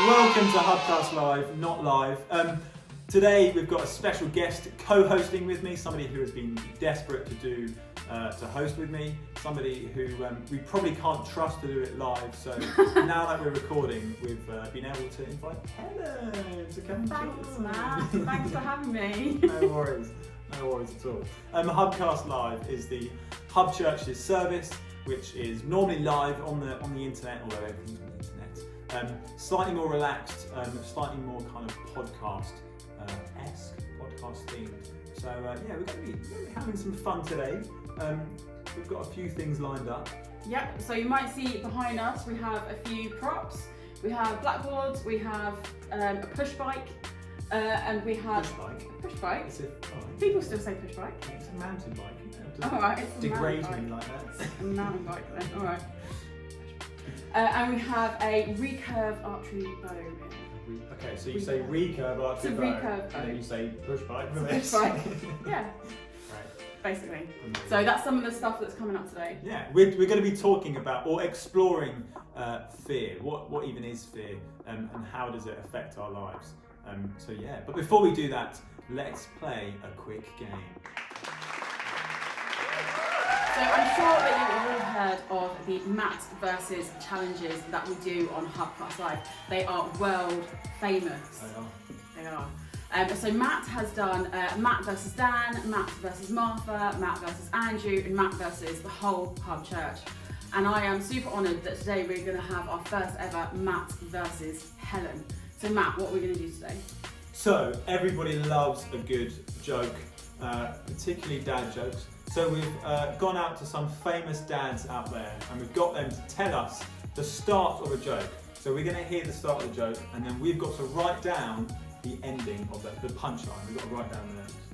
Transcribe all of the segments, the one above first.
Welcome to Hubcast Live, not live. Today we've got a special guest co-hosting with me, somebody who has been desperate to host with me, somebody who we probably can't trust to do it live. So now that we're recording, we've been able to invite Helen to come and join us. Thanks, Matt. Thanks for having me. No worries at all. Hubcast Live is the Hub Church's service, which is normally live on the internet, although everything's on the internet. Slightly more relaxed, slightly more kind of podcast-esque, podcast themed. So yeah, we're going to be having some fun today. We've got a few things lined up. Yep, so you might see behind us we have a few props. We have blackboards, we have a push bike, and we have Push bike? People still say push bike. It's a mountain bike. Alright, it's a degrade mountain me bike. like that. A mountain bike then, alright. And we have a recurve archery bow here. Okay, so you say recurve archery bow, recurve bow. and then you say push bike for Push this. bike, yeah, Right. basically. So that's some of the stuff that's coming up today. Yeah, we're going to be talking about or exploring fear. What even is fear, and how does it affect our lives? So yeah, but before we do that, let's play a quick game. So I'm sure that you've all heard of the Matt versus challenges that we do on Hubcast Live. They are world famous. They are. So Matt has done Matt versus Dan, Matt versus Martha, Matt versus Andrew, and Matt versus the whole Hub Church. And I am super honoured that today we're going to have our first ever Matt versus Helen. So Matt, what are we going to do today? So everybody loves a good joke, particularly dad jokes. So we've gone out to some famous dads out there and we've got them to tell us the start of a joke. So we're going to hear the start of the joke and then we've got to write down the ending of the punchline. We've got to write down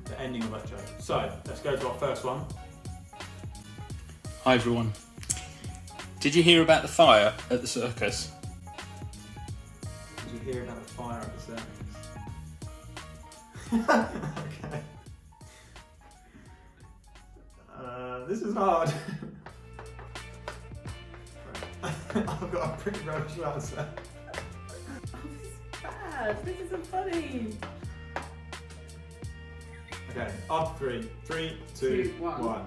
the ending of that joke. So let's go to our first one. Hi everyone. Did you hear about the fire at the circus? Did you hear about the fire at the circus? Okay. This is hard. I've got a pretty rubbish answer. Oh, this is bad. This isn't funny. Okay, up three. 3, 2, 1.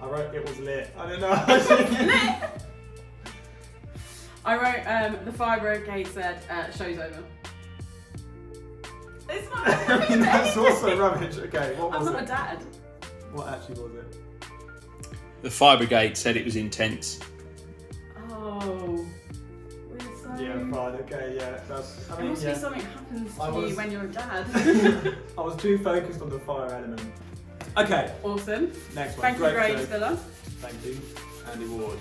I wrote it was lit. I don't know. Lit! I wrote the fire brigade said show's over. It's not. That's also rubbish. Okay, what was I'm not it? a dad. What actually was it? The fire brigade said it was intense. Oh. We're so... Yeah, fine. Okay, yeah. That's. I It mean, must yeah. be something happens to I was- you when you're a dad. I was too focused on the fire element. Okay, Awesome. next one. Thank you, Great Grade joke. Spiller. Thank you, Andy Ward.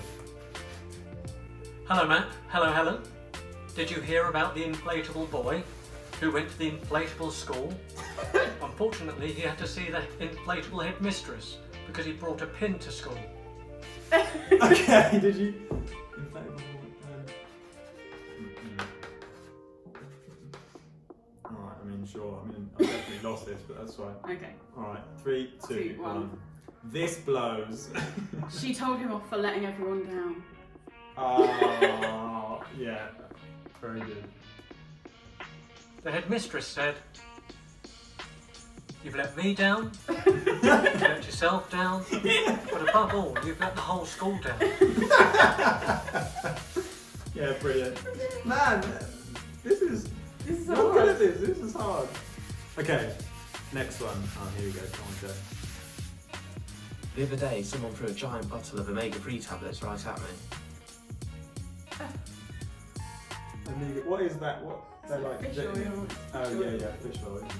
Hello Matt, hello Helen. Did you hear about the inflatable boy who went to the inflatable school? Unfortunately, he had to see the inflatable headmistress because he brought a pin to school. Okay, did you? Alright, I mean, sure. I mean, I've definitely lost this, but that's fine. Okay. Alright, 3, 2, 2, 1. This blows. She told him off for letting everyone down. Oh, yeah. Very good. The headmistress said, "You've let me down, you've let yourself down, but above all, you've let the whole school down." Yeah, brilliant. Man, this is hard. Look at this. This is hard. Okay, next one. Oh, here we go. Come on, Joe. The other day, someone threw a giant bottle of omega-3 tablets right at me. What is that? What they're like? Fish is it- oil. Oh yeah, fish oil. Isn't it?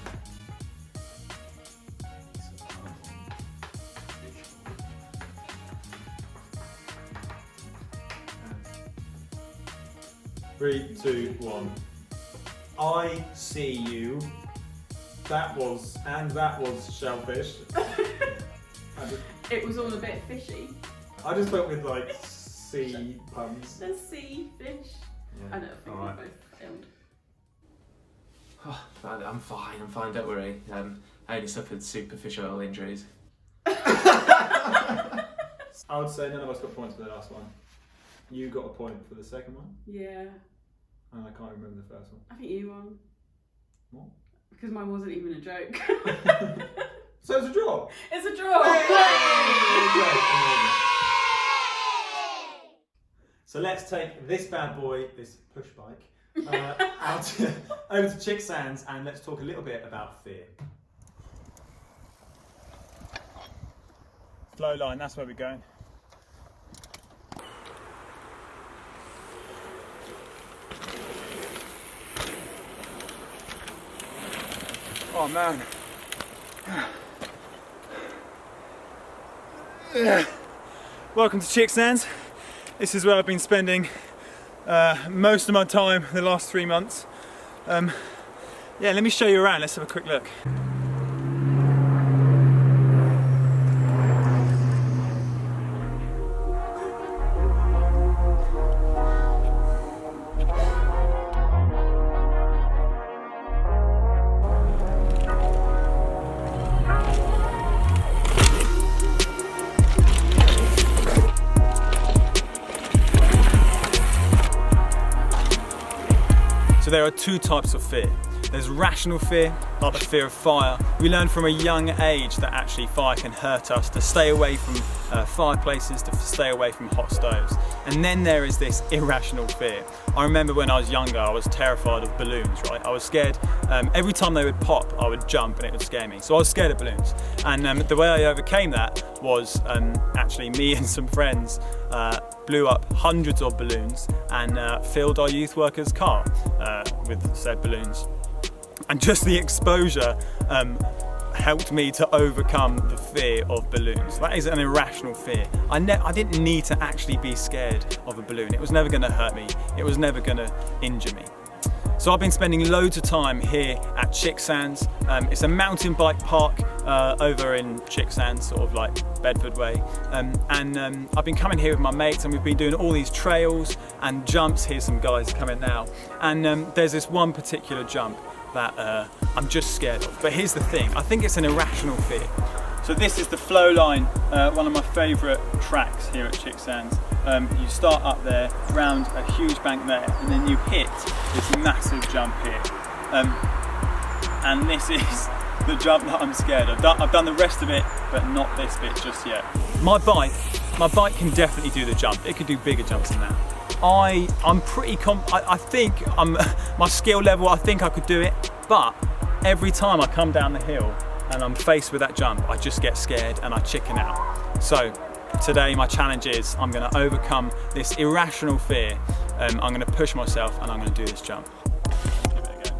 Three, 2, 1. I see you. That was shellfish. It was all a bit fishy. I just went with like sea puns. The sea fish. I don't think Alright. we both failed. Oh, I'm fine, don't worry. I only suffered superficial injuries. I would say none of us got points for the last one. You got a point for the second one. Yeah. and I can't remember the first one. I think you won. What? Because mine wasn't even a joke. So it's a draw. It's a draw. So let's take this bad boy, this push bike, over to Chick Sands, and let's talk a little bit about fear. Flow line, that's where we're going. Oh man. Welcome to Chick Sands. This is where I've been spending most of my time the last 3 months. Yeah, let me show you around. Let's have a quick look. So there are two types of fear. There's rational fear, like the fear of fire. We learn from a young age that actually fire can hurt us, to stay away from fireplaces, to stay away from hot stoves. And then there is this irrational fear. I remember when I was younger, I was terrified of balloons, right? I was scared. Every time they would pop, I would jump and it would scare me. So I was scared of balloons. And the way I overcame that was actually me and some friends blew up hundreds of balloons and filled our youth workers' car with said balloons. And just the exposure helped me to overcome the fear of balloons. That is an irrational fear. I didn't need to actually be scared of a balloon. It was never going to hurt me. It was never going to injure me. So I've been spending loads of time here at Chick Sands. It's a mountain bike park over in Chick Sands, sort of like Bedford way. I've been coming here with my mates and we've been doing all these trails and jumps. Here's some guys coming now. And there's this one particular jump that I'm just scared of. But here's the thing, I think it's an irrational fear. So this is the flow line, one of my favourite tracks here at Chick Sands. You start up there, round a huge bank there, and then you hit this massive jump here. And this is the jump that I'm scared of. I've done the rest of it, but not this bit just yet. My bike can definitely do the jump. It could do bigger jumps than that. I'm pretty I think my skill level, I think I could do it, but every time I come down the hill and I'm faced with that jump, I just get scared and I chicken out. So today my challenge is I'm going to overcome this irrational fear. I'm going to push myself and I'm going to do this jump. Give it a go.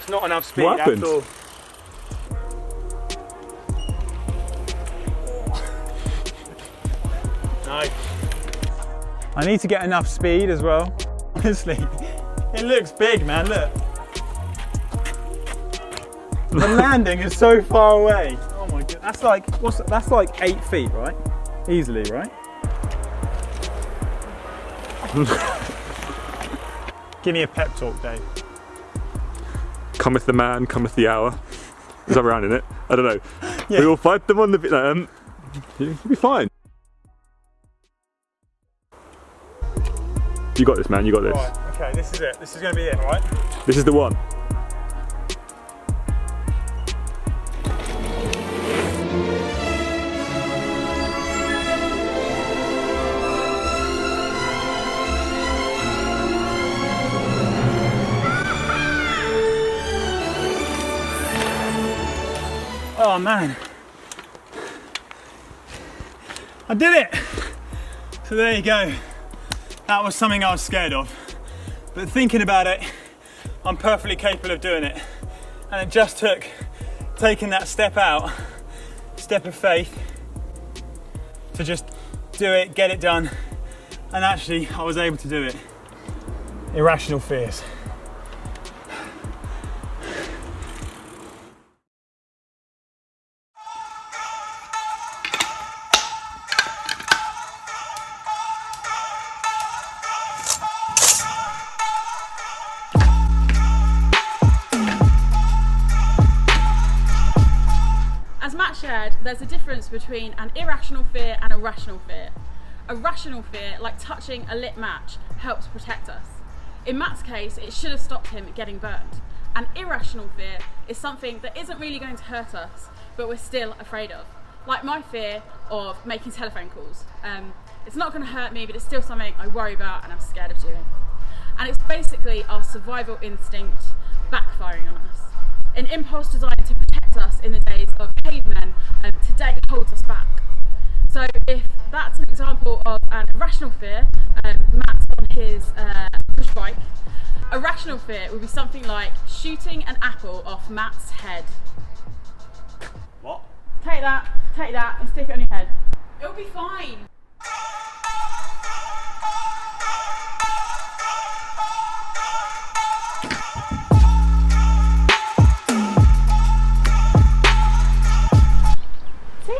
It's not enough speed at all. No. I need to get enough speed as well. Honestly, it looks big, man, look. The landing is so far away. Oh my god, that's like 8 feet, right? Easily, right? Give me a pep talk, Dave. Cometh the man, cometh the hour. Is that around in it? I don't know. Yeah. We will fight them on the you'll be fine. You got this, man, you got this. Right, okay, this is it. This is going to be it, right? This is the one. Oh man, I did it! So there you go. That was something I was scared of, but thinking about it, I'm perfectly capable of doing it. And it just took taking that step out, step of faith, to just do it, get it done, and actually I was able to do it. Irrational fears. As Matt shared, there's a difference between an irrational fear and a rational fear. A rational fear, like touching a lit match, helps protect us. In Matt's case, it should have stopped him getting burned. An irrational fear is something that isn't really going to hurt us, but we're still afraid of. Like my fear of making telephone calls. It's not going to hurt me, but it's still something I worry about and I'm scared of doing. And it's basically our survival instinct backfiring on us. An impulse designed to protect us in the days of cavemen today holds us back. So if that's an example of an irrational fear, Matt on his push bike, a rational fear would be something like shooting an apple off Matt's head. What? Take that and stick it on your head. It'll be fine. See?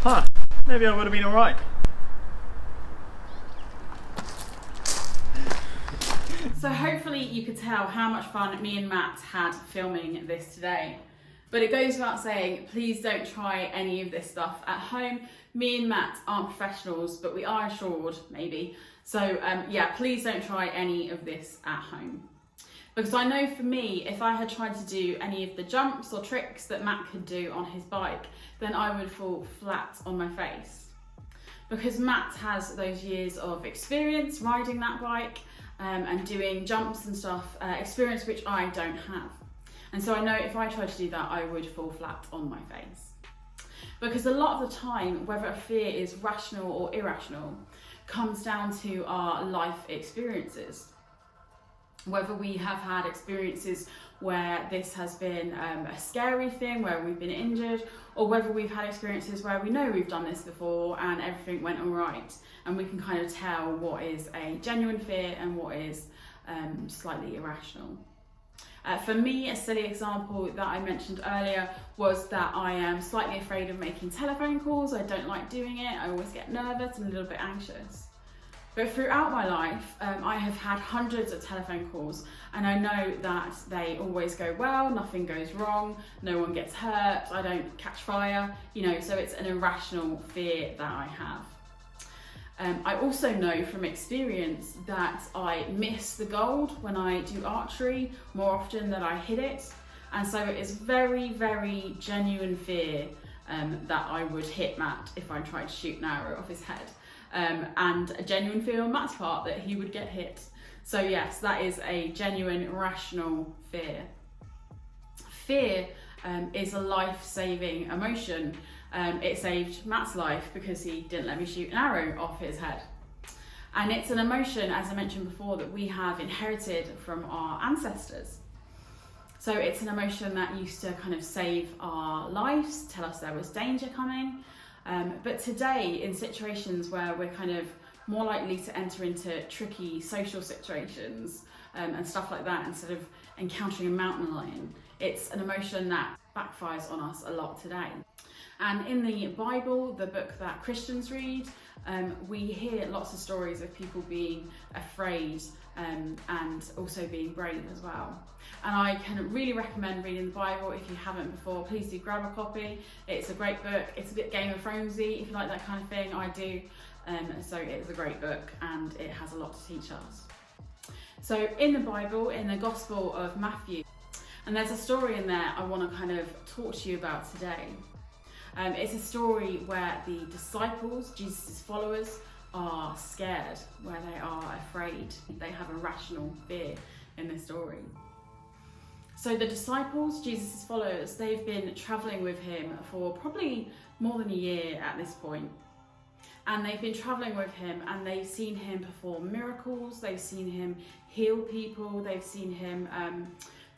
Huh. Maybe I would have been alright. So hopefully you could tell how much fun me and Matt had filming this today. But it goes without saying, please don't try any of this stuff at home. Me and Matt aren't professionals, but we are assured, maybe. So yeah, please don't try any of this at home. Because I know for me, if I had tried to do any of the jumps or tricks that Matt could do on his bike, then I would fall flat on my face. Because Matt has those years of experience riding that bike and doing jumps and stuff, experience which I don't have. And so I know if I tried to do that, I would fall flat on my face. Because a lot of the time, whether a fear is rational or irrational, comes down to our life experiences. Whether we have had experiences where this has been a scary thing, where we've been injured, or whether we've had experiences where we know we've done this before and everything went all right, and we can kind of tell what is a genuine fear and what is slightly irrational. For me, a silly example that I mentioned earlier was that I am slightly afraid of making telephone calls. I don't like doing it. I always get nervous and a little bit anxious. But throughout my life, I have had hundreds of telephone calls, and I know that they always go well, nothing goes wrong, no one gets hurt, I don't catch fire, so it's an irrational fear that I have. I also know from experience that I miss the gold when I do archery more often than I hit it, and so it is very, very genuine fear that I would hit Matt if I tried to shoot an arrow off his head. And a genuine fear on Matt's part that he would get hit. So yes, that is a genuine, rational fear. Fear is a life-saving emotion. It saved Matt's life because he didn't let me shoot an arrow off his head. And it's an emotion, as I mentioned before, that we have inherited from our ancestors. So it's an emotion that used to kind of save our lives, tell us there was danger coming. But today, in situations where we're kind of more likely to enter into tricky social situations and stuff like that, instead of encountering a mountain lion, it's an emotion that backfires on us a lot today. And in the Bible, the book that Christians read, we hear lots of stories of people being afraid and also being brave as well. And I can really recommend reading the Bible. If you haven't before, please do grab a copy. It's a great book. It's a bit Game of Thronesy, if you like that kind of thing. I do. So it's a great book and it has a lot to teach us. So in the Bible, in the Gospel of Matthew, and there's a story in there I want to kind of talk to you about today. It's a story where the disciples, Jesus' followers, are scared, where they are afraid. They have a rational fear in this story. So the disciples, Jesus' followers, they've been travelling with him for probably more than a year at this point. And they've been travelling with him and they've seen him perform miracles, they've seen him heal people, they've seen him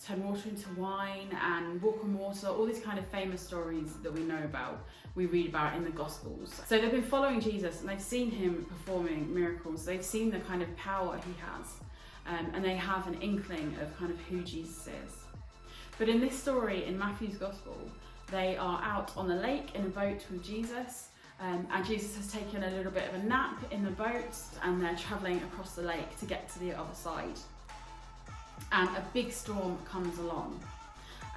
turn water into wine and walk on water, all these kind of famous stories that we know about, we read about in the Gospels. So they've been following Jesus and they've seen him performing miracles, they've seen the kind of power he has, and they have an inkling of kind of who Jesus is. But in this story, in Matthew's Gospel, they are out on the lake in a boat with Jesus, and Jesus has taken a little bit of a nap in the boat and they're travelling across the lake to get to the other side. And a big storm comes along.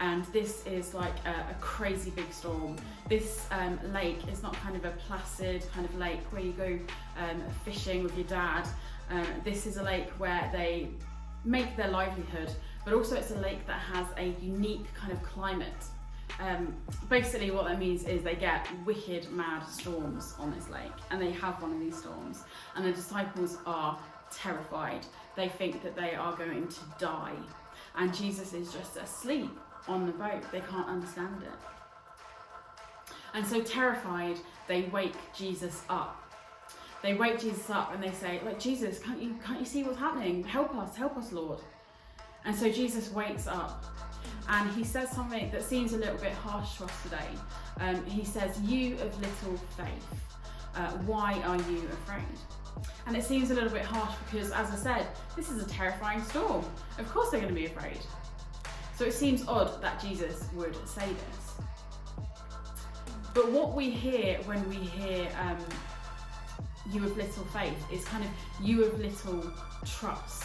And this is like a crazy big storm. This lake is not kind of a placid kind of lake where you go fishing with your dad. This is a lake where they make their livelihood, but also it's a lake that has a unique kind of climate. Basically what that means is they get wicked mad storms on this lake, and they have one of these storms, and the disciples are terrified. They think that they are going to die, and Jesus is just asleep on the boat. They can't understand it. And so terrified, they wake Jesus up. They wake Jesus up and they say, like, Jesus, can't you see what's happening? Help us, Lord. And so Jesus wakes up and he says something that seems a little bit harsh to us today. He says, "You of little faith, why are you afraid?" And it seems a little bit harsh because, as I said, this is a terrifying storm. Of course they're going to be afraid. So it seems odd that Jesus would say this. But what we hear when we hear you of little faith is kind of you of little trust.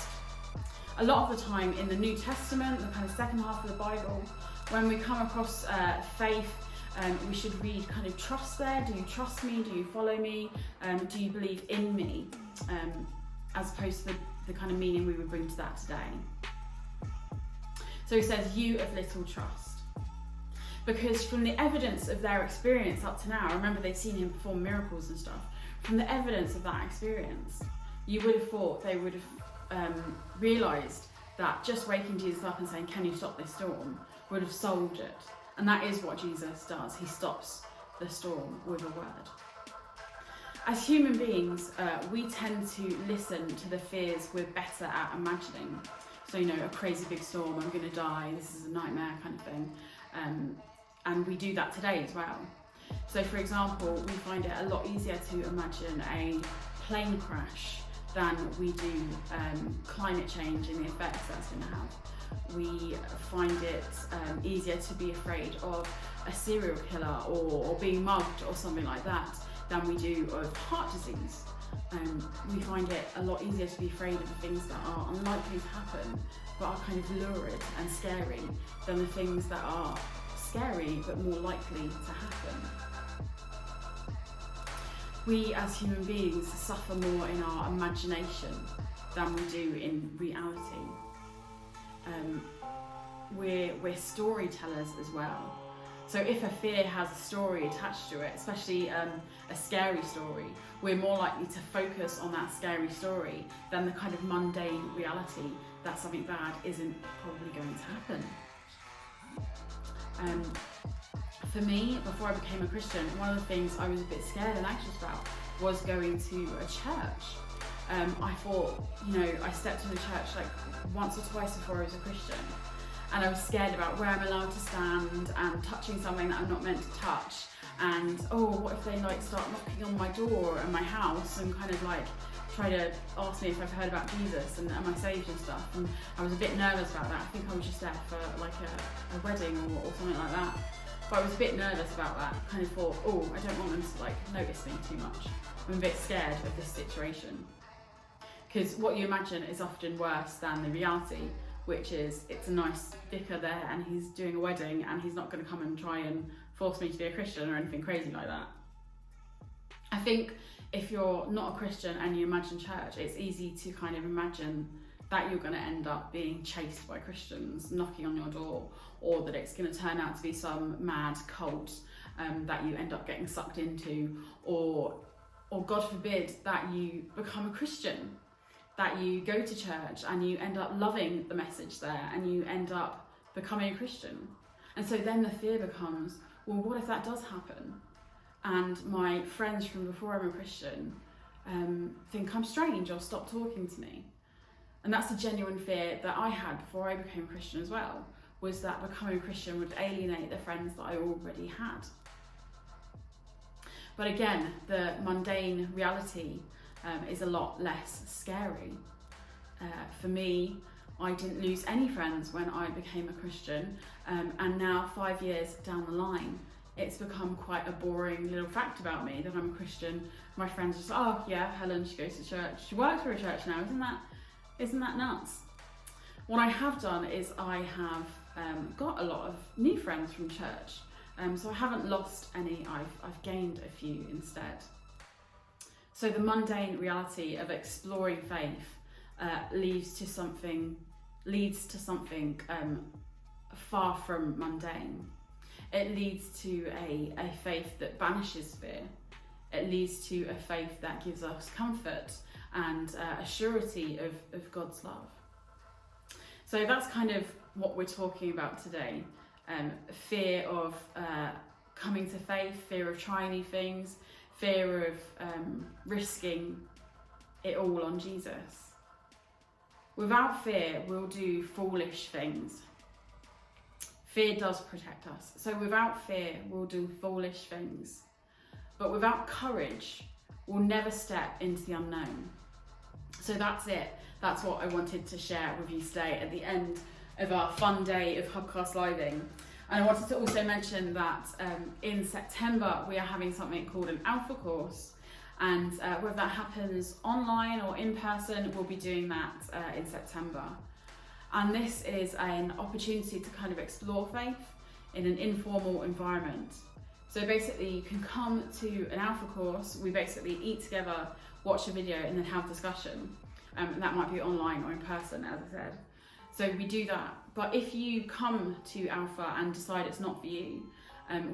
A lot of the time in the New Testament, the kind of second half of the Bible, when we come across faith, we should read kind of trust there. Do you trust me? Do you follow me? Do you believe in me? As opposed to the kind of meaning we would bring to that today. So he says, you of little trust. Because from the evidence of their experience up to now, remember they'd seen him perform miracles and stuff, from the evidence of that experience, you would have thought they would have realised that just waking Jesus up and saying, "Can you stop this storm?" would have solved it. And that is what Jesus does. He stops the storm with a word. As human beings, we tend to listen to the fears we're better at imagining. So, a crazy big storm, I'm going to die, this is a nightmare kind of thing. And we do that today as well. So, for example, we find it a lot easier to imagine a plane crash than we do climate change and the effects that's going to have. We find it easier to be afraid of a serial killer or being mugged or something like that than we do of heart disease. We find it a lot easier to be afraid of the things that are unlikely to happen but are kind of lurid and scary than the things that are scary but more likely to happen. We as human beings suffer more in our imagination than we do in reality. We're storytellers as well. So if a fear has a story attached to it, especially a scary story, we're more likely to focus on that scary story than the kind of mundane reality that something bad isn't probably going to happen. For me, before I became a Christian, one of the things I was a bit scared and anxious about was going to a church. I thought, I stepped into church like once or twice before I was a Christian, and I was scared about where I'm allowed to stand and touching something that I'm not meant to touch, and what if they start knocking on my door and my house and kind of try to ask me if I've heard about Jesus and am I saved and stuff. And I was a bit nervous about that. I think I was just there for a wedding or something like that. But I was a bit nervous about that. Kind of thought, I don't want them to notice me too much. I'm a bit scared of this situation. Because what you imagine is often worse than the reality, which is it's a nice vicar there and he's doing a wedding and he's not going to come and try and force me to be a Christian or anything crazy like that. I think if you're not a Christian and you imagine church, it's easy to kind of imagine that you're going to end up being chased by Christians knocking on your door, or that it's going to turn out to be some mad cult that you end up getting sucked into, or God forbid that you become a Christian, that you go to church and you end up loving the message there and you end up becoming a Christian. And so then the fear becomes, well, what if that does happen? And my friends from before I'm a Christian think I'm strange or stop talking to me. And that's a genuine fear that I had before I became a Christian as well, was that becoming a Christian would alienate the friends that I already had. But again, the mundane reality is a lot less scary. For me, I didn't lose any friends when I became a Christian, and now 5 years down the line, it's become quite a boring little fact about me that I'm a Christian. My friends just, Helen, she goes to church. She works for a church now, isn't that nuts? What I have done is I have got a lot of new friends from church. So I haven't lost any, I've gained a few instead. So the mundane reality of exploring faith leads to something far from mundane. It leads to a faith that banishes fear. It leads to a faith that gives us comfort and a surety of God's love. So that's kind of what we're talking about today. Fear of coming to faith, fear of trying new things, fear of risking it all on Jesus. Without fear, we'll do foolish things. Fear does protect us. So without fear, we'll do foolish things. But without courage, we'll never step into the unknown. So that's it. That's what I wanted to share with you today at the end of our fun day of Hubcast Living. And I wanted to also mention that in September, we are having something called an Alpha course. And whether that happens online or in person, we'll be doing that in September. And this is an opportunity to kind of explore faith in an informal environment. So basically you can come to an Alpha course, we basically eat together, watch a video and then have discussion. And that might be online or in person, as I said. So we do that. But if you come to Alpha and decide it's not for you,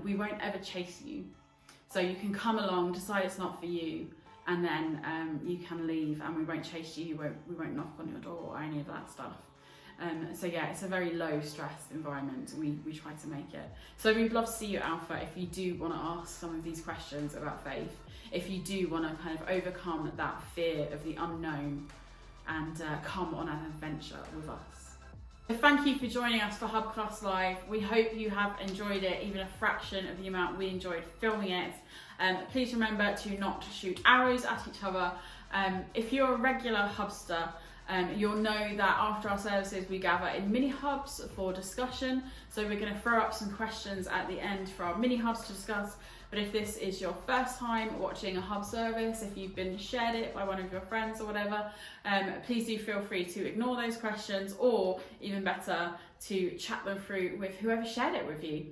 we won't ever chase you. So you can come along, decide it's not for you, and then you can leave and we won't chase you, we won't knock on your door or any of that stuff. So yeah, it's a very low stress environment. We try to make it. So we'd love to see you at Alpha if you do want to ask some of these questions about faith, if you do want to kind of overcome that fear of the unknown and come on an adventure with us. So thank you for joining us for Hubcast Live. We hope you have enjoyed it, even a fraction of the amount we enjoyed filming it. Please remember to not shoot arrows at each other. If you're a regular Hubster, you'll know that after our services we gather in mini hubs for discussion. So we're going to throw up some questions at the end for our mini hubs to discuss. But if this is your first time watching a hub service, if you've been shared it by one of your friends or whatever, please do feel free to ignore those questions, or even better, to chat them through with whoever shared it with you.